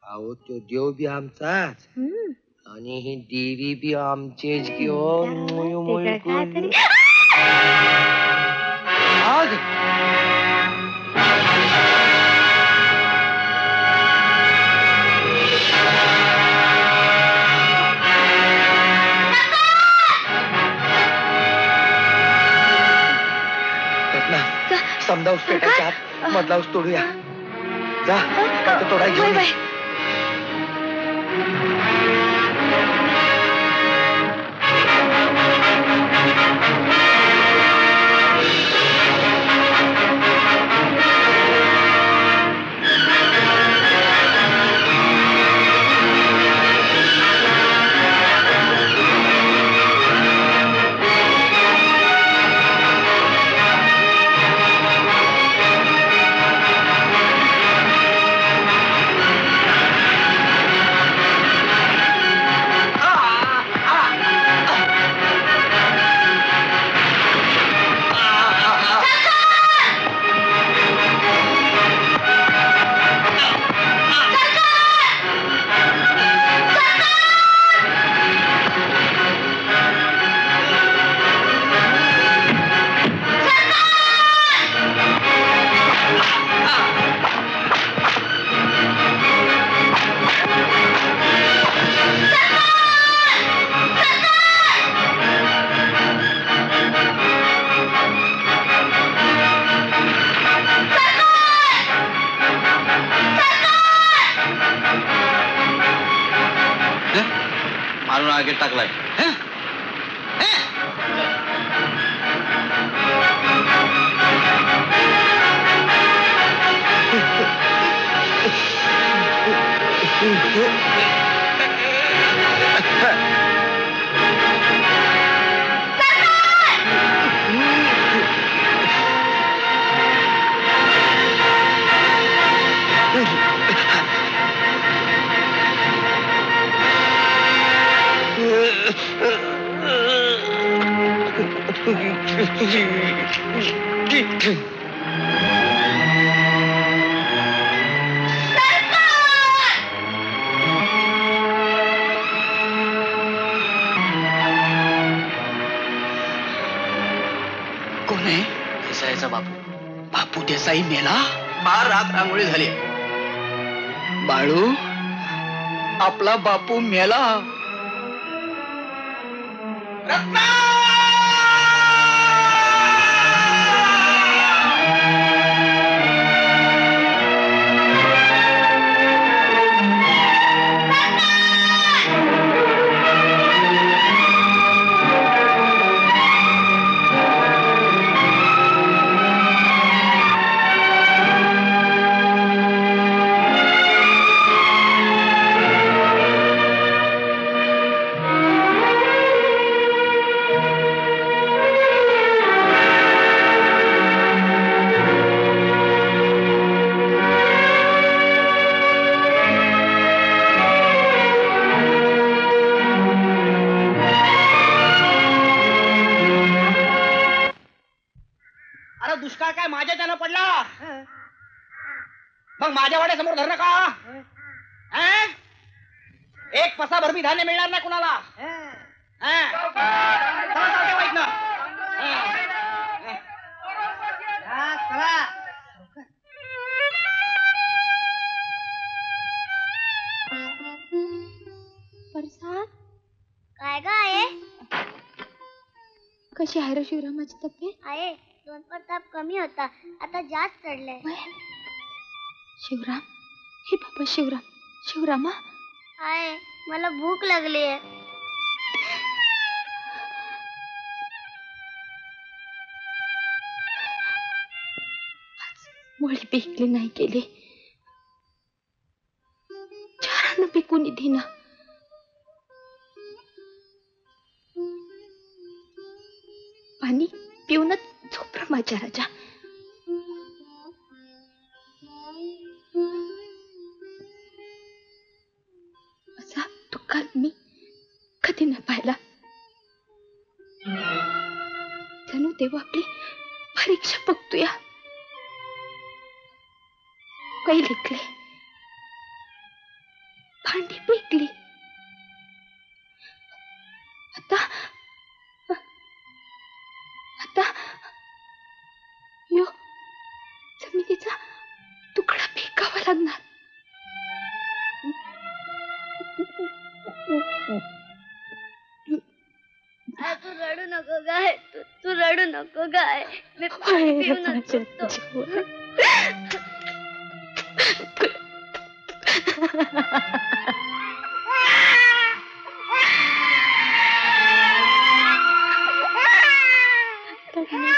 अहो तो देव बी आमचाच आणि ही देवी बी आमचेच घेऊन समजा ऊस पेटायच्या आत मधला ऊस तोडूया. जा तोडा घेऊन टाकलाय. कोण आहे? देसाईचा बापू. बापू देसाई मेला? फार रात रांगोळी झाली. बाळू, आपला बापू मेला. दुष्काळ काय माझ्या त्यानं पडला? मग माझ्या वाड्यासमोर धरणं का? एक पसा भरबी धान्य मिळणार नाही कुणाला. प्रसाद काय ग आहे? कशी आहे रे शिवरामाची तब्येत? आहे, 2 ताप कमी होता, आता जास्त चढलाय. शिवराम, हे बाबा शिवराम. शिवरामा आहे, मला भूक लागली आहे. मुळी पिकली नाही गेली, चारानं पिकून दिना. पाणी पिऊनच झोप माझ्या राजा. असा दुःखात मी कधी न पाहिला. जणू देव आपली परीक्षा बघतोया. काही लिखले भांडी पेकली. आता आता यो जमिनीचा तुकडा फेकावा लागणार. तू रडू नको गाय, तू रडू नको गाय. मी पाणी पिऊनच झोपतो.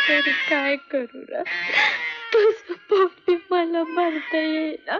तरी काय करू रा, तुझं पावले मला मारता येईना.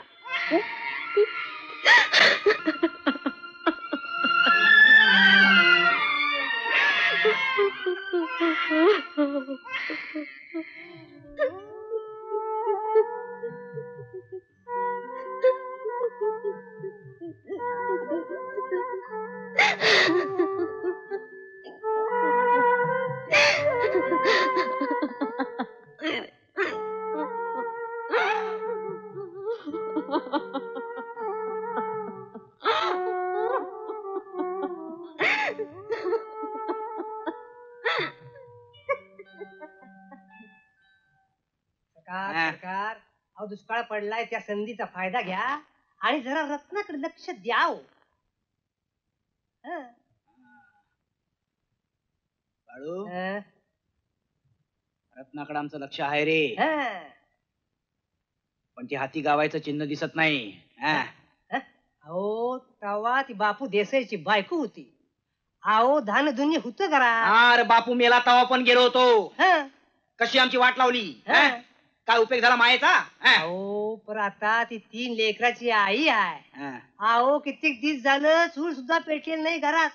सरकार, अहो दुष्काळ पडलाय, त्या संधीचा फायदा घ्या आणि जरा रत्नाकडे लक्ष द्याव. बाळू, रत्नाकडे आमचं लक्ष आहे रे, पण ती हाती गावायचं चिन्ह दिसत नाही. अहो तवा ती बापू देसाईची बायको होती. अहो धानधुन्य होतं करा. अरे बापू मेला तवा पण गेलो होतो. कशी आमची वाट लावली, काय उपयोग झाला मायेचा. अहो पण आता ती 3 लेकराची आई आहे. अहो कित्येक दिवस झालं चूल सुद्धा पेटलेलं नाही घरात,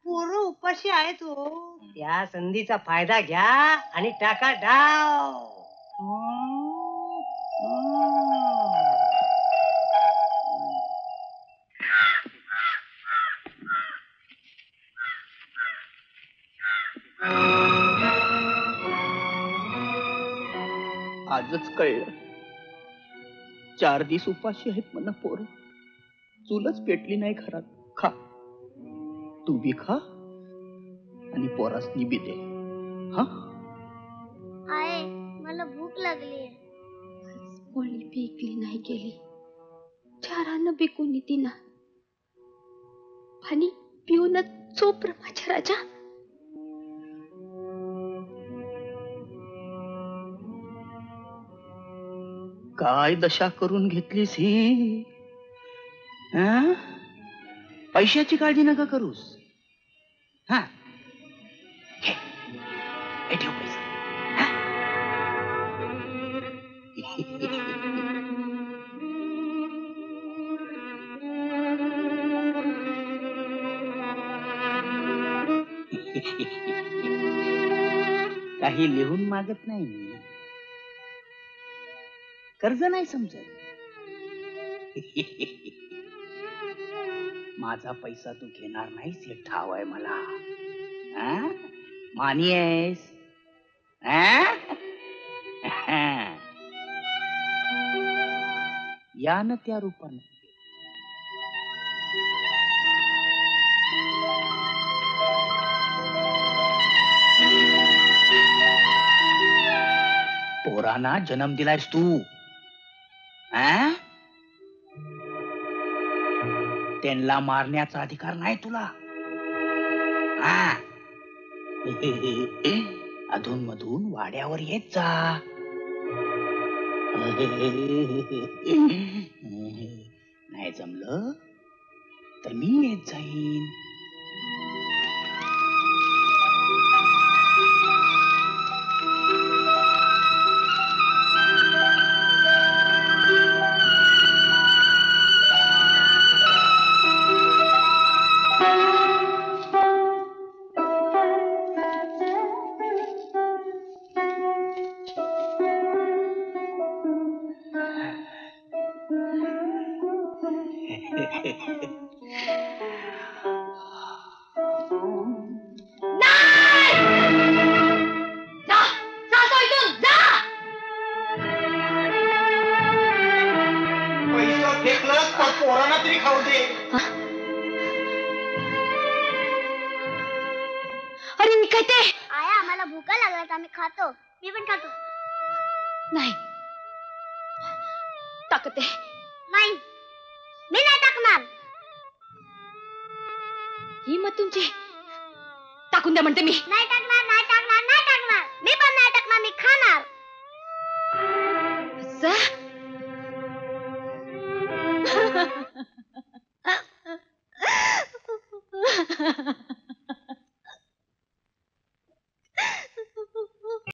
पोरं उपाशी आहे. तो त्या संधीचा फायदा घ्या आणि टाका डाव. आजच कळलं, 4 दिवस उपाशी आहेत म्हणा पोरं. चूलच पेटली नाही घरात. खा, तू बी खा आणि पोरासनी बी दे. हा आहे, मला भूक लागली. पोळी पेकली नाही गेली, चारानं बिकून येते ना. पाणी पिऊनच झोप रे माझ्या राजा. काय दशा करून घेतलीस ही. पैशाची काळजी नका करूस. हा घे, हे ठेव पैसा. काही लिहून मागत नाही मी, कर्ज नाही समजत. माझा पैसा तू घेणार नाहीस हे ठाव आहे मला. मानी आहेस. या न त्या रूपानं. पोरांना जन्म दिलायस तू. त्यांना मारण्याचा अधिकार नाही तुला. अधून मधून वाड्यावर येत जा. नाही जमलं तर मी येत जाईन. पैसा फेकलं तर पोरांना तरी खाऊ दे. ते आया आम्हाला भूका लागल्यात आम्ही खातो मी पण खातो नाही टाकते नाही मी नाही टाकणार ही मग तुमची टाकून द्या म्हणते मी नाही टाकणार नाही टाकणार नाही टाकणार मी पण नाही टाकणार मी खाणार असं